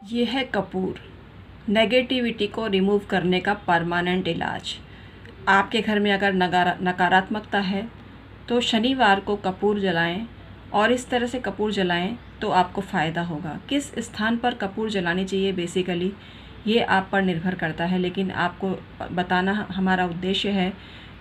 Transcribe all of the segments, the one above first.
ये है कपूर, नेगेटिविटी को रिमूव करने का परमानेंट इलाज। आपके घर में अगर नकारात्मकता है तो शनिवार को कपूर जलाएं और इस तरह से कपूर जलाएं तो आपको फ़ायदा होगा। किस स्थान पर कपूर जलानी चाहिए बेसिकली ये आप पर निर्भर करता है, लेकिन आपको बताना हमारा उद्देश्य है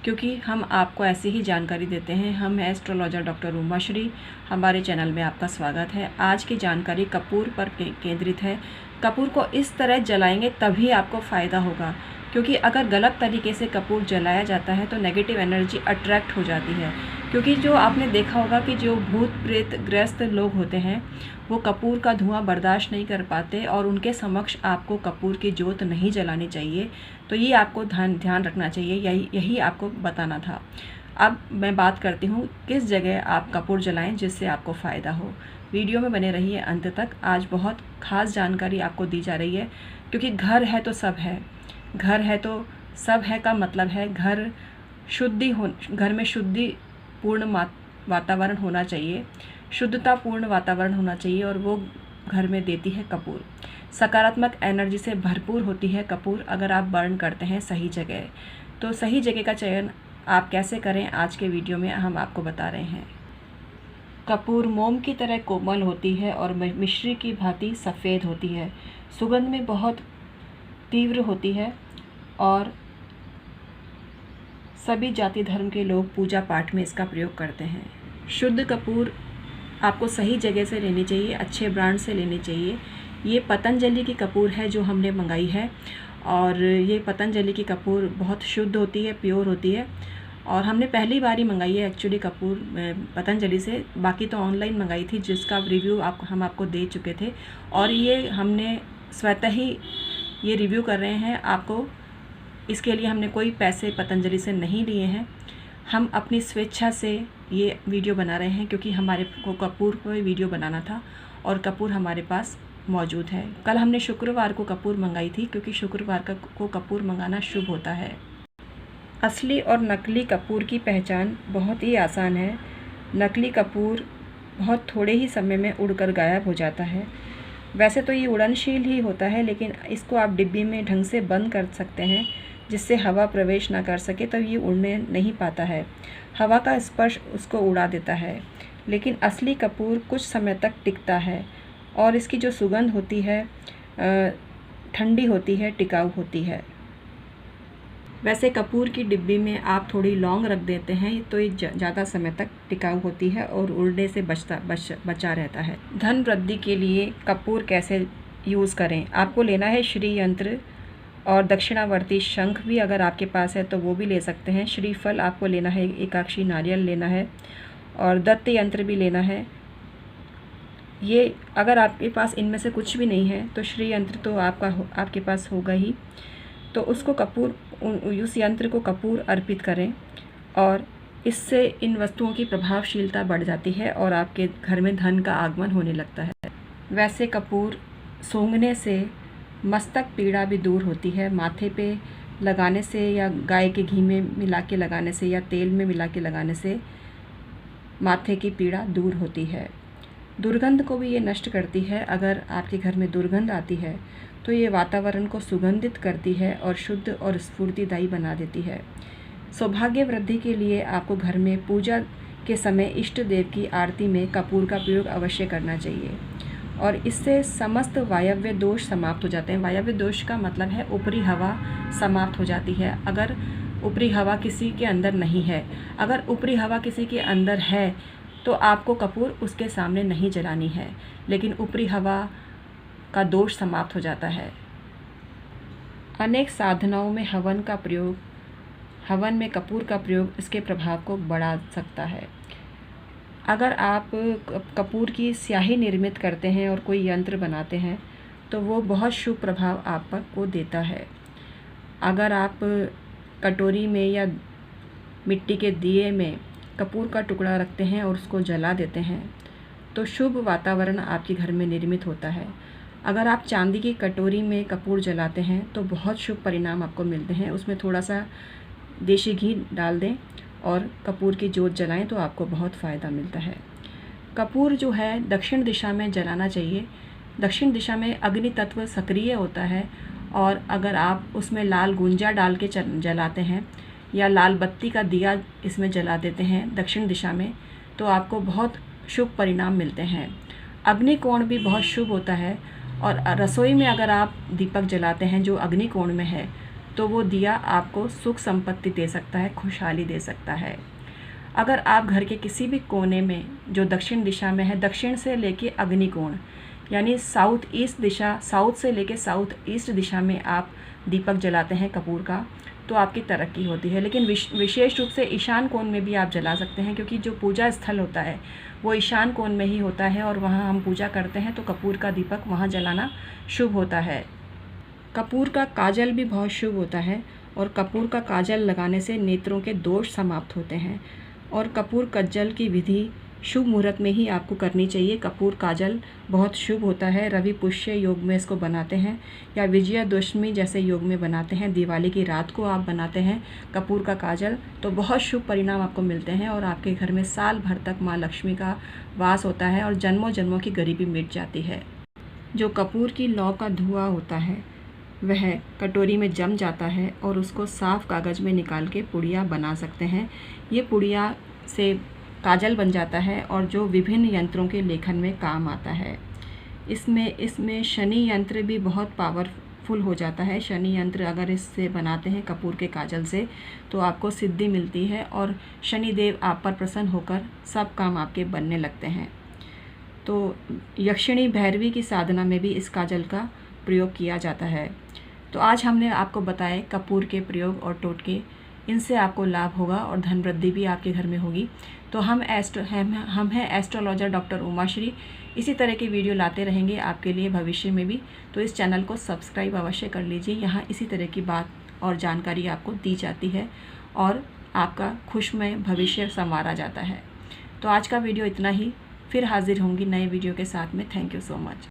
क्योंकि हम आपको ऐसी ही जानकारी देते हैं। हम हैं एस्ट्रोलॉजर डॉक्टर उमाश्री। हमारे चैनल में आपका स्वागत है। आज की जानकारी कपूर पर केंद्रित है। कपूर को इस तरह जलाएंगे तभी आपको फ़ायदा होगा, क्योंकि अगर गलत तरीके से कपूर जलाया जाता है तो नेगेटिव एनर्जी अट्रैक्ट हो जाती है। क्योंकि जो आपने देखा होगा कि जो भूत प्रेत ग्रस्त लोग होते हैं वो कपूर का धुआं बर्दाश्त नहीं कर पाते और उनके समक्ष आपको कपूर की जोत नहीं जलानी चाहिए। तो ये आपको ध्यान रखना चाहिए, यही आपको बताना था। अब मैं बात करती हूँ किस जगह आप कपूर जलाएं जिससे आपको फ़ायदा हो। वीडियो में बने रहिए अंत तक। आज बहुत ख़ास जानकारी आपको दी जा रही है, क्योंकि घर है तो सब है। घर है तो सब है का मतलब है घर में शुद्धिपूर्ण वातावरण होना चाहिए, शुद्धतापूर्ण वातावरण होना चाहिए, और वो घर में देती है कपूर। सकारात्मक एनर्जी से भरपूर होती है कपूर अगर आप बर्न करते हैं सही जगह। तो सही जगह का चयन आप कैसे करें आज के वीडियो में हम आपको बता रहे हैं। कपूर मोम की तरह कोमल होती है और मिश्री की भांति सफ़ेद होती है। सुगंध में बहुत तीव्र होती है और सभी जाति धर्म के लोग पूजा पाठ में इसका प्रयोग करते हैं। शुद्ध कपूर आपको सही जगह से लेनी चाहिए, अच्छे ब्रांड से लेनी चाहिए। ये पतंजलि की कपूर है जो हमने मंगाई है, और ये पतंजलि की कपूर बहुत शुद्ध होती है, प्योर होती है, और हमने पहली बार ही मंगाई है एक्चुअली कपूर पतंजलि से। बाकी तो ऑनलाइन मंगाई थी जिसका रिव्यू हम आपको दे चुके थे, और ये हमने स्वतः ही ये रिव्यू कर रहे हैं आपको। इसके लिए हमने कोई पैसे पतंजलि से नहीं लिए हैं, हम अपनी स्वेच्छा से ये वीडियो बना रहे हैं क्योंकि हमारे को कपूर पर वीडियो बनाना था और कपूर हमारे पास मौजूद है। कल हमने शुक्रवार को कपूर मंगाई थी क्योंकि शुक्रवार को कपूर मंगाना शुभ होता है। असली और नकली कपूर की पहचान बहुत ही आसान है। नकली कपूर बहुत थोड़े ही समय में उड़कर गायब हो जाता है। वैसे तो ये उड़नशील ही होता है, लेकिन इसको आप डिब्बी में ढंग से बंद कर सकते हैं जिससे हवा प्रवेश ना कर सके, तो ये उड़ने नहीं पाता है। हवा का स्पर्श उसको उड़ा देता है। लेकिन असली कपूर कुछ समय तक टिकता है और इसकी जो सुगंध होती है ठंडी होती है, टिकाऊ होती है। वैसे कपूर की डिब्बी में आप थोड़ी लौंग रख देते हैं तो ये ज़्यादा समय तक टिकाऊ होती है और उड़ने से बचा रहता है। धन वृद्धि के लिए कपूर कैसे यूज़ करें? आपको लेना है श्री यंत्र और दक्षिणावर्ती शंख भी अगर आपके पास है तो वो भी ले सकते हैं। श्रीफल आपको लेना है, एकाक्षी नारियल लेना है, और दत्त यंत्र भी लेना है। ये अगर आपके पास इनमें से कुछ भी नहीं है तो श्री यंत्र तो आपके पास होगा ही, तो उसको उस यंत्र को कपूर अर्पित करें और इससे इन वस्तुओं की प्रभावशीलता बढ़ जाती है और आपके घर में धन का आगमन होने लगता है। वैसे कपूर सूंघने से मस्तक पीड़ा भी दूर होती है। माथे पे लगाने से या गाय के घी में मिला के लगाने से या तेल में मिला के लगाने से माथे की पीड़ा दूर होती है। दुर्गंध को भी ये नष्ट करती है। अगर आपके घर में दुर्गंध आती है तो ये वातावरण को सुगंधित करती है और शुद्ध और स्फूर्तिदायी बना देती है। सौभाग्य वृद्धि के लिए आपको घर में पूजा के समय इष्ट देव की आरती में कपूर का प्रयोग अवश्य करना चाहिए, और इससे समस्त वायव्य दोष समाप्त हो जाते हैं। वायव्य दोष का मतलब है ऊपरी हवा समाप्त हो जाती है। अगर ऊपरी हवा किसी के अंदर नहीं है, अगर ऊपरी हवा किसी के अंदर है तो आपको कपूर उसके सामने नहीं जलानी है, लेकिन ऊपरी हवा का दोष समाप्त हो जाता है। अनेक साधनाओं में हवन में कपूर का प्रयोग इसके प्रभाव को बढ़ा सकता है। अगर आप कपूर की स्याही निर्मित करते हैं और कोई यंत्र बनाते हैं तो वो बहुत शुभ प्रभाव आप पर को देता है। अगर आप कटोरी में या मिट्टी के दिए में कपूर का टुकड़ा रखते हैं और उसको जला देते हैं तो शुभ वातावरण आपके घर में निर्मित होता है। अगर आप चांदी की कटोरी में कपूर जलाते हैं तो बहुत शुभ परिणाम आपको मिलते हैं। उसमें थोड़ा सा देशी घी डाल दें और कपूर की जोत जलाएं तो आपको बहुत फ़ायदा मिलता है। कपूर जो है दक्षिण दिशा में जलाना चाहिए, दक्षिण दिशा में अग्नि तत्व सक्रिय होता है, और अगर आप उसमें लाल गुंजा डाल के जलाते हैं या लाल बत्ती का दिया इसमें जला देते हैं दक्षिण दिशा में, तो आपको बहुत शुभ परिणाम मिलते हैं। अग्निकोण भी बहुत शुभ होता है, और रसोई में अगर आप दीपक जलाते हैं जो अग्निकोण में है, तो वो दिया आपको सुख संपत्ति दे सकता है, खुशहाली दे सकता है। अगर आप घर के किसी भी कोने में जो दक्षिण दिशा में है, दक्षिण से लेके अग्निकोण यानी साउथ ईस्ट दिशा, साउथ से लेके साउथ ईस्ट दिशा में आप दीपक जलाते हैं कपूर का, तो आपकी तरक्की होती है। लेकिन विशेष रूप से ईशान कोण में भी आप जला सकते हैं, क्योंकि जो पूजा स्थल होता है वो ईशान कोण में ही होता है, और वहाँ हम पूजा करते हैं तो कपूर का दीपक वहाँ जलाना शुभ होता है। कपूर का काजल भी बहुत शुभ होता है, और कपूर का काजल लगाने से नेत्रों के दोष समाप्त होते हैं। और कपूर कज्जल की विधि शुभ मुहूर्त में ही आपको करनी चाहिए। कपूर काजल बहुत शुभ होता है, रवि पुष्य योग में इसको बनाते हैं, या विजयादशमी जैसे योग में बनाते हैं, दिवाली की रात को आप बनाते हैं कपूर का काजल, तो बहुत शुभ परिणाम आपको मिलते हैं, और आपके घर में साल भर तक माँ लक्ष्मी का वास होता है, और जन्मों जन्मों की गरीबी मिट जाती है। जो कपूर की लौ का धुआं होता है वह कटोरी में जम जाता है, और उसको साफ़ कागज़ में निकाल के पुड़िया बना सकते हैं। ये पुड़िया से काजल बन जाता है, और जो विभिन्न यंत्रों के लेखन में काम आता है। इसमें शनि यंत्र भी बहुत पावरफुल हो जाता है। शनि यंत्र अगर इससे बनाते हैं कपूर के काजल से, तो आपको सिद्धि मिलती है, और शनिदेव आप पर प्रसन्न होकर सब काम आपके बनने लगते हैं। तो यक्षिणी भैरवी की साधना में भी इस काजल का प्रयोग किया जाता है। तो आज हमने आपको बताए कपूर के प्रयोग और टोटके, इनसे आपको लाभ होगा और धन वृद्धि भी आपके घर में होगी। तो हम हैं एस्ट्रोलॉजर डॉक्टर उमाश्री। इसी तरह की वीडियो लाते रहेंगे आपके लिए भविष्य में भी। तो इस चैनल को सब्सक्राइब अवश्य कर लीजिए। यहाँ इसी तरह की बात और जानकारी आपको दी जाती है, और आपका खुशमय भविष्य संवारा जाता है। तो आज का वीडियो इतना ही, फिर हाजिर होंगी नए वीडियो के साथ में। Thank you so much.